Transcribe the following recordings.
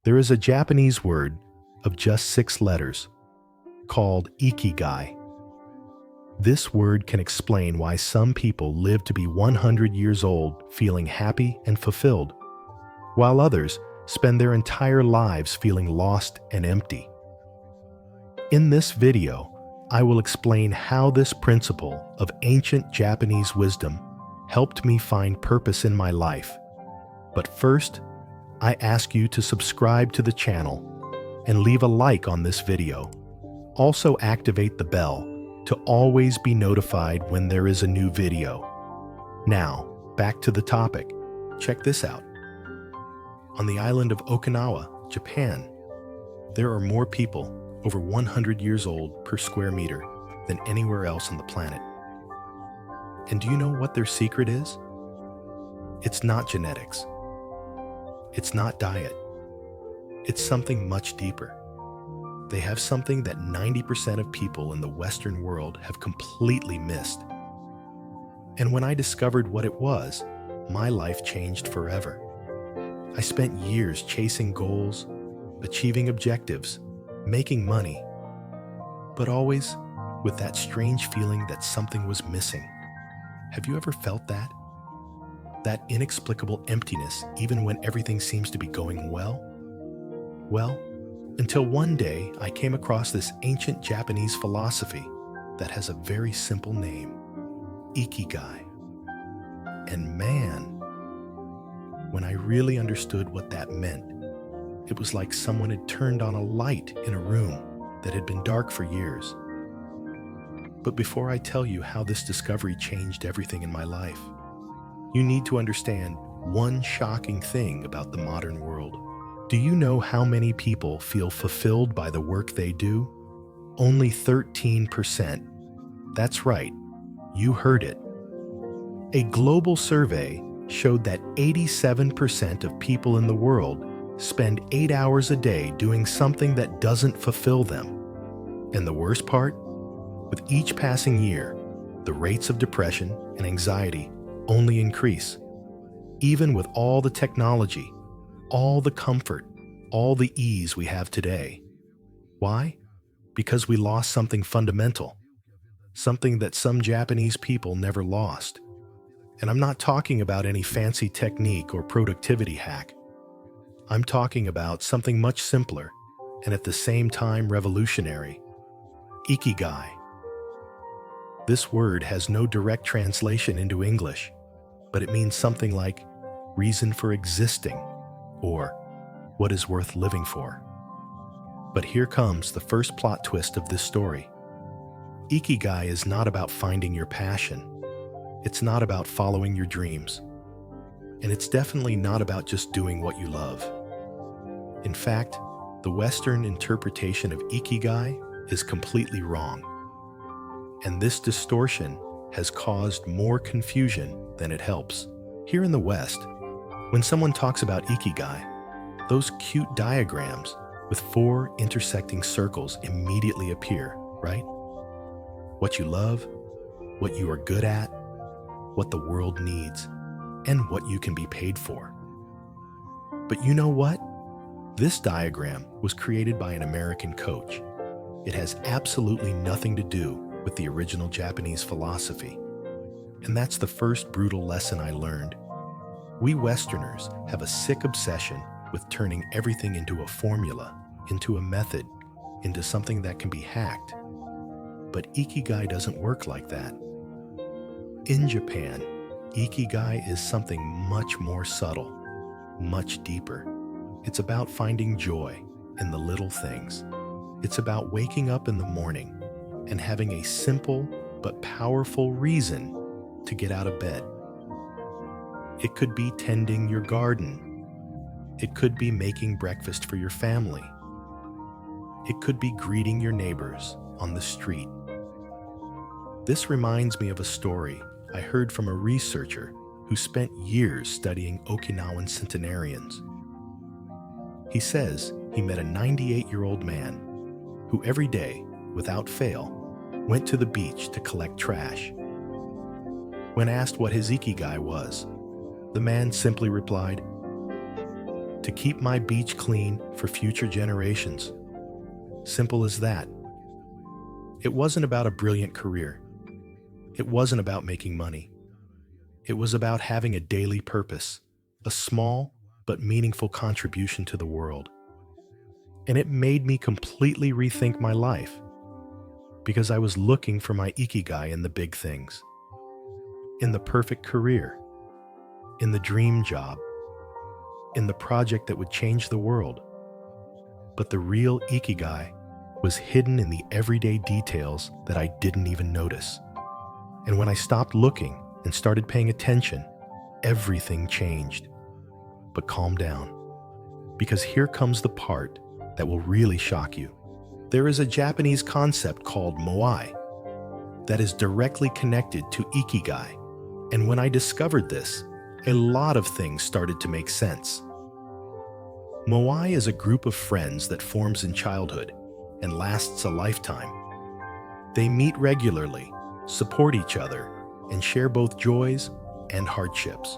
There is a Japanese word of just 6 letters called Ikigai. This word can explain why some people live to be 100 years old feeling happy and fulfilled, while others spend their entire lives feeling lost and empty. In this video, I will explain how this principle of ancient Japanese wisdom helped me find purpose in my life. But first, I ask you to subscribe to the channel and leave a like on this video. Also activate the bell to always be notified when there is a new video. Now, back to the topic. Check this out. On the island of Okinawa, Japan, there are more people over 100 years old per square meter than anywhere else on the planet. And do you know what their secret is? It's not genetics. It's not diet. It's something much deeper. They have something that 90% of people in the Western world have completely missed. And when I discovered what it was, my life changed forever. I spent years chasing goals, achieving objectives, making money, but always with that strange feeling that something was missing. Have you ever felt that? That inexplicable emptiness even when everything seems to be going well? Well, until one day I came across this ancient Japanese philosophy that has a very simple name, Ikigai. And man, when I really understood what that meant, it was like someone had turned on a light in a room that had been dark for years. But before I tell you how this discovery changed everything in my life, you need to understand one shocking thing about the modern world. Do you know how many people feel fulfilled by the work they do? Only 13%. That's right, you heard it. A global survey showed that 87% of people in the world spend 8 hours a day doing something that doesn't fulfill them. And the worst part? With each passing year, the rates of depression and anxiety only increase. Even with all the technology, all the comfort, all the ease we have today. Why? Because we lost something fundamental, something that some Japanese people never lost. And I'm not talking about any fancy technique or productivity hack. I'm talking about something much simpler and at the same time revolutionary. Ikigai. This word has no direct translation into English, but it means something like reason for existing or what is worth living for. But here comes the first plot twist of this story. Ikigai is not about finding your passion. It's not about following your dreams. And it's definitely not about just doing what you love. In fact, the Western interpretation of Ikigai is completely wrong. And this distortion has caused more confusion than it helps. Here in the West, when someone talks about Ikigai, those cute diagrams with 4 intersecting circles immediately appear, right? What you love, what you are good at, what the world needs, and what you can be paid for. But you know what? This diagram was created by an American coach. It has absolutely nothing to do with the original Japanese philosophy. And that's the first brutal lesson I learned. We Westerners have a sick obsession with turning everything into a formula, into a method, into something that can be hacked. But Ikigai doesn't work like that. In Japan, Ikigai is something much more subtle, much deeper. It's about finding joy in the little things. It's about waking up in the morning and having a simple but powerful reason to get out of bed. It could be tending your garden. It could be making breakfast for your family. It could be greeting your neighbors on the street. This reminds me of a story I heard from a researcher who spent years studying Okinawan centenarians. He says he met a 98-year-old man who every day, without fail, went to the beach to collect trash. When asked what his Ikigai was, the man simply replied, "To keep my beach clean for for future generations. Simple as that. It wasn't about a brilliant career. It wasn't about making money. It was about having a daily purpose, a small but meaningful contribution to the world. And it made me completely rethink my life because I was looking for my Ikigai in the big things, in the perfect career, in the dream job, in the project that would change the world. But the real Ikigai was hidden in the everyday details that I didn't even notice. And when I stopped looking and started paying attention, everything changed. But calm down, because here comes the part that will really shock you. There is a Japanese concept called moai that is directly connected to Ikigai. And when I discovered this, a lot of things started to make sense. Moai is a group of friends that forms in childhood and lasts a lifetime. They meet regularly, support each other, and share both joys and hardships.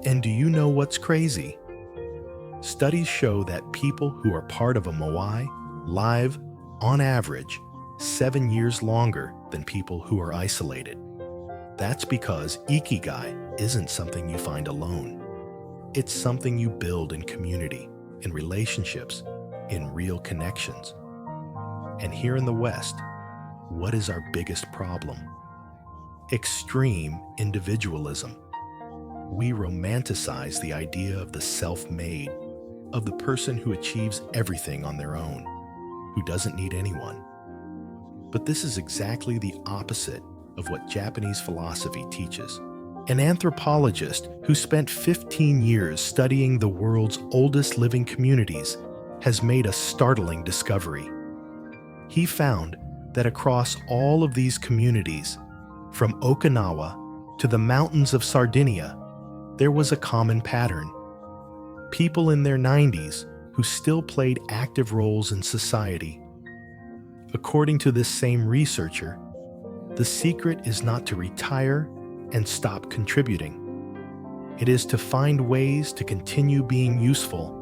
And do you know what's crazy? Studies show that people who are part of a moai live, on average, 7 years longer than people who are isolated. That's because Ikigai isn't something you find alone. It's something you build in community, in relationships, in real connections. And here in the West, what is our biggest problem? Extreme individualism. We romanticize the idea of the self-made, of the person who achieves everything on their own, who doesn't need anyone. But this is exactly the opposite of what Japanese philosophy teaches. An anthropologist who spent 15 years studying the world's oldest living communities has made a startling discovery. He found that across all of these communities, from Okinawa to the mountains of Sardinia, there was a common pattern. People in their 90s who still played active roles in society. According to this same researcher, the secret is not to retire and stop contributing. It is to find ways to continue being useful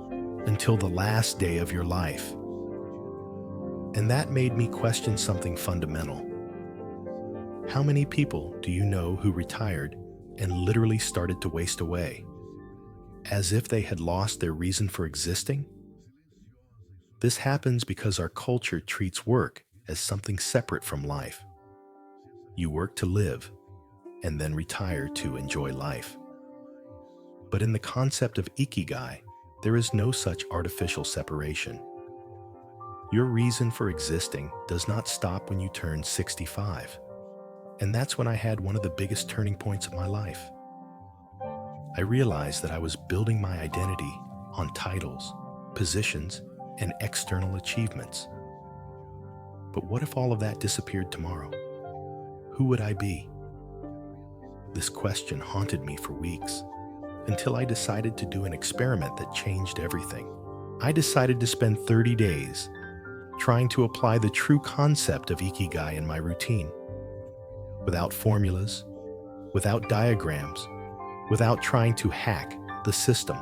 until the last day of your life. And that made me question something fundamental. How many people do you know who retired and literally started to waste away, as if they had lost their reason for existing? This happens because our culture treats work as something separate from life. You work to live, and then retire to enjoy life. But in the concept of Ikigai, there is no such artificial separation. Your reason for existing does not stop when you turn 65. And that's when I had one of the biggest turning points of my life. I realized that I was building my identity on titles, positions, and external achievements. But what if all of that disappeared tomorrow? Who would I be? This question haunted me for weeks, until I decided to do an experiment that changed everything. I decided to spend 30 days trying to apply the true concept of Ikigai in my routine. Without formulas, without diagrams, without trying to hack the system.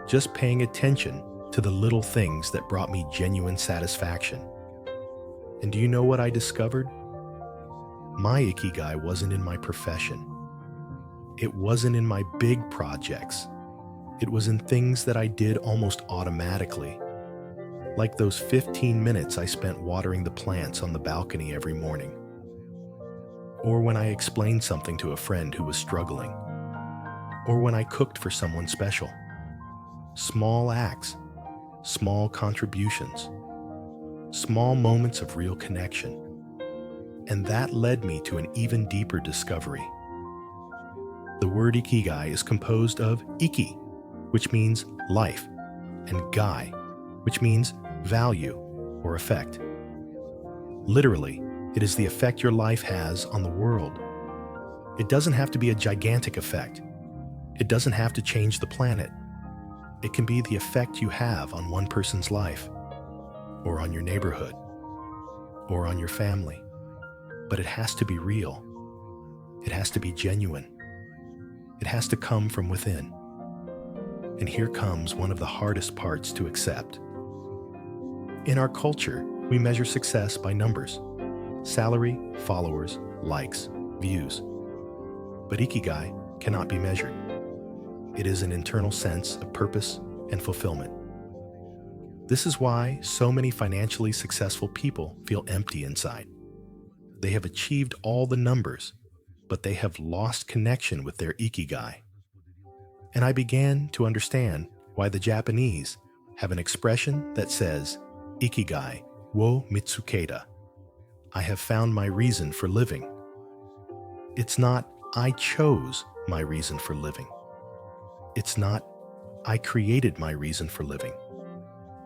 Just paying attention to the little things that brought me genuine satisfaction. And do you know what I discovered? My Ikigai wasn't in my profession. It wasn't in my big projects. It was in things that I did almost automatically. Like those 15 minutes I spent watering the plants on the balcony every morning. Or when I explained something to a friend who was struggling. Or when I cooked for someone special. Small acts, small contributions, small moments of real connection. And that led me to an even deeper discovery. The word Ikigai is composed of Iki, which means life, and Gai, which means value or effect. Literally, it is the effect your life has on the world. It doesn't have to be a gigantic effect. It doesn't have to change the planet. It can be the effect you have on one person's life, or on your neighborhood, or on your family. But it has to be real. It has to be genuine. It has to come from within. And here comes one of the hardest parts to accept. In our culture, we measure success by numbers: salary, followers, likes, views. But Ikigai cannot be measured. It is an internal sense of purpose and fulfillment. This is why so many financially successful people feel empty inside. They have achieved all the numbers, but they have lost connection with their Ikigai. And I began to understand why the Japanese have an expression that says, Ikigai wo mitsuketa. I have found my reason for living. It's not, I chose my reason for living. It's not, I created my reason for living.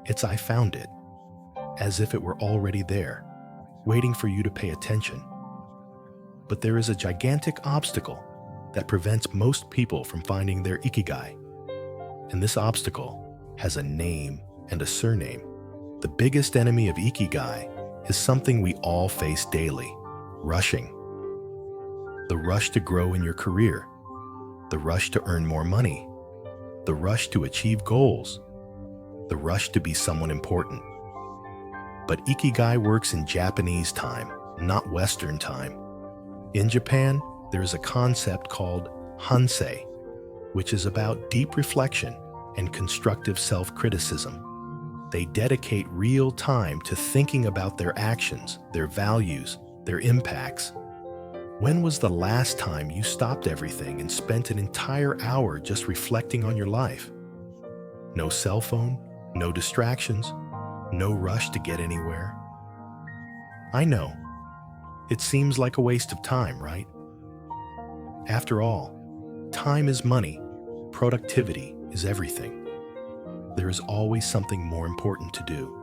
It's I found it, as if it were already there, waiting for you to pay attention. But there is a gigantic obstacle that prevents most people from finding their Ikigai. And this obstacle has a name and a surname. The biggest enemy of Ikigai is something we all face daily: rushing. The rush to grow in your career, the rush to earn more money, the rush to achieve goals, the rush to be someone important. But Ikigai works in Japanese time, not Western time. In Japan, there is a concept called hansei, which is about deep reflection and constructive self-criticism. They dedicate real time to thinking about their actions, their values, their impacts. When was the last time you stopped everything and spent an entire hour just reflecting on your life? No cell phone, no distractions, no rush to get anywhere. I know, it seems like a waste of time, right? After all, time is money, productivity is everything. There is always something more important to do.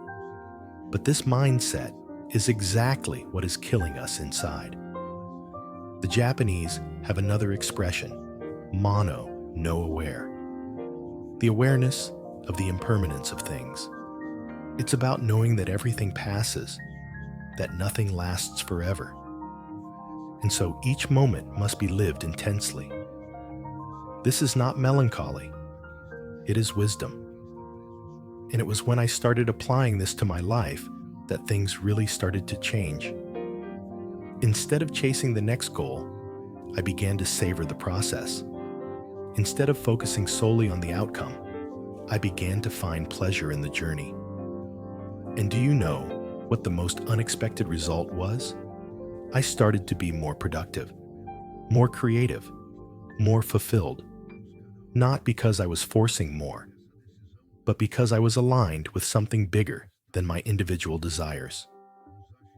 But this mindset is exactly what is killing us inside. The Japanese have another expression, mono no aware. The awareness of the impermanence of things. It's about knowing that everything passes, that nothing lasts forever. And so each moment must be lived intensely. This is not melancholy, it is wisdom. And it was when I started applying this to my life that things really started to change. Instead of chasing the next goal, I began to savor the process. Instead of focusing solely on the outcome, I began to find pleasure in the journey. And do you know what the most unexpected result was? I started to be more productive, more creative, more fulfilled. Not because I was forcing more, but because I was aligned with something bigger than my individual desires.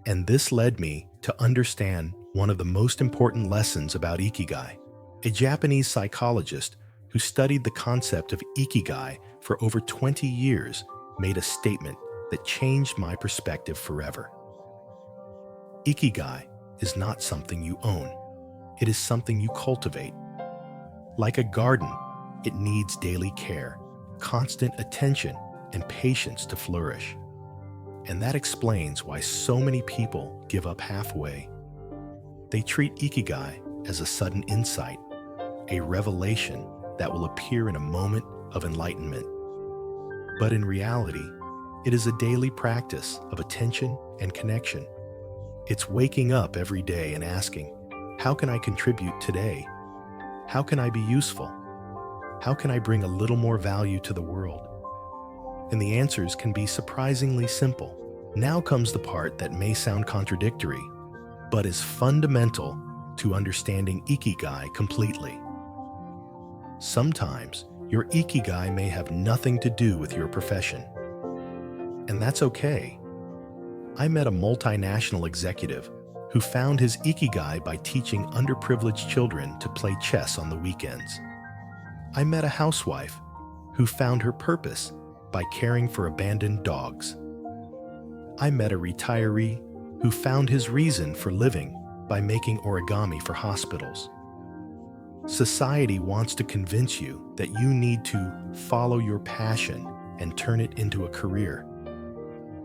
And this led me to understand one of the most important lessons about Ikigai. A Japanese psychologist who studied the concept of Ikigai for over 20 years made a statement that changed my perspective forever. Ikigai is not something you own. It is something you cultivate. Like a garden, it needs daily care, constant attention, and patience to flourish. And that explains why so many people give up halfway. They treat Ikigai as a sudden insight, a revelation that will appear in a moment of enlightenment. But in reality, it is a daily practice of attention and connection. It's waking up every day and asking, how can I contribute today? How can I be useful? How can I bring a little more value to the world? And the answers can be surprisingly simple. Now comes the part that may sound contradictory, but is fundamental to understanding Ikigai completely. Sometimes your Ikigai may have nothing to do with your profession. And that's okay. I met a multinational executive who found his Ikigai by teaching underprivileged children to play chess on the weekends. I met a housewife who found her purpose by caring for abandoned dogs. I met a retiree who found his reason for living by making origami for hospitals. Society wants to convince you that you need to follow your passion and turn it into a career.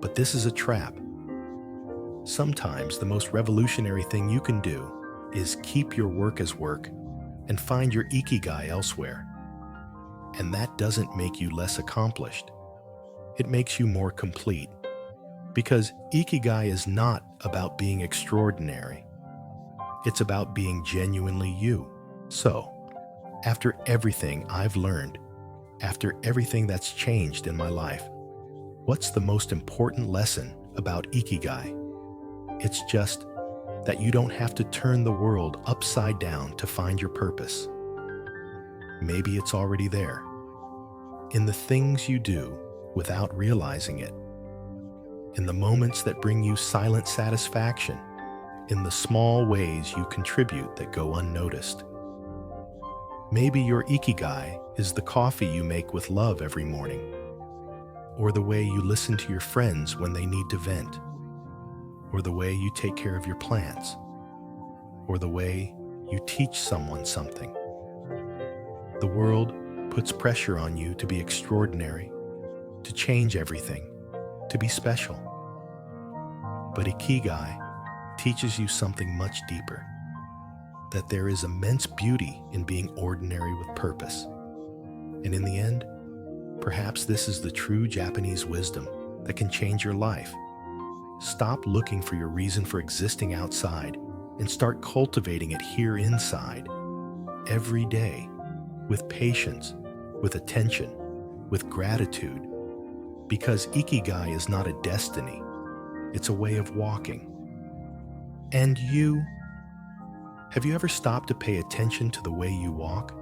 But this is a trap. Sometimes the most revolutionary thing you can do is keep your work as work and find your Ikigai elsewhere. And that doesn't make you less accomplished. It makes you more complete. Because Ikigai is not about being extraordinary. It's about being genuinely you. So, after everything I've learned, after everything that's changed in my life, what's the most important lesson about Ikigai? It's just that you don't have to turn the world upside down to find your purpose. Maybe it's already there, in the things you do without realizing it, in the moments that bring you silent satisfaction, in the small ways you contribute that go unnoticed. Maybe your Ikigai is the coffee you make with love every morning, or the way you listen to your friends when they need to vent, or the way you take care of your plants, or the way you teach someone something. The world puts pressure on you to be extraordinary, to change everything, to be special. But Ikigai teaches you something much deeper, that there is immense beauty in being ordinary with purpose. And in the end, perhaps this is the true Japanese wisdom that can change your life. Stop looking for your reason for existing outside and start cultivating it here inside, every day, with patience, with attention, with gratitude. Because Ikigai is not a destiny, it's a way of walking. And you? Have you ever stopped to pay attention to the way you walk?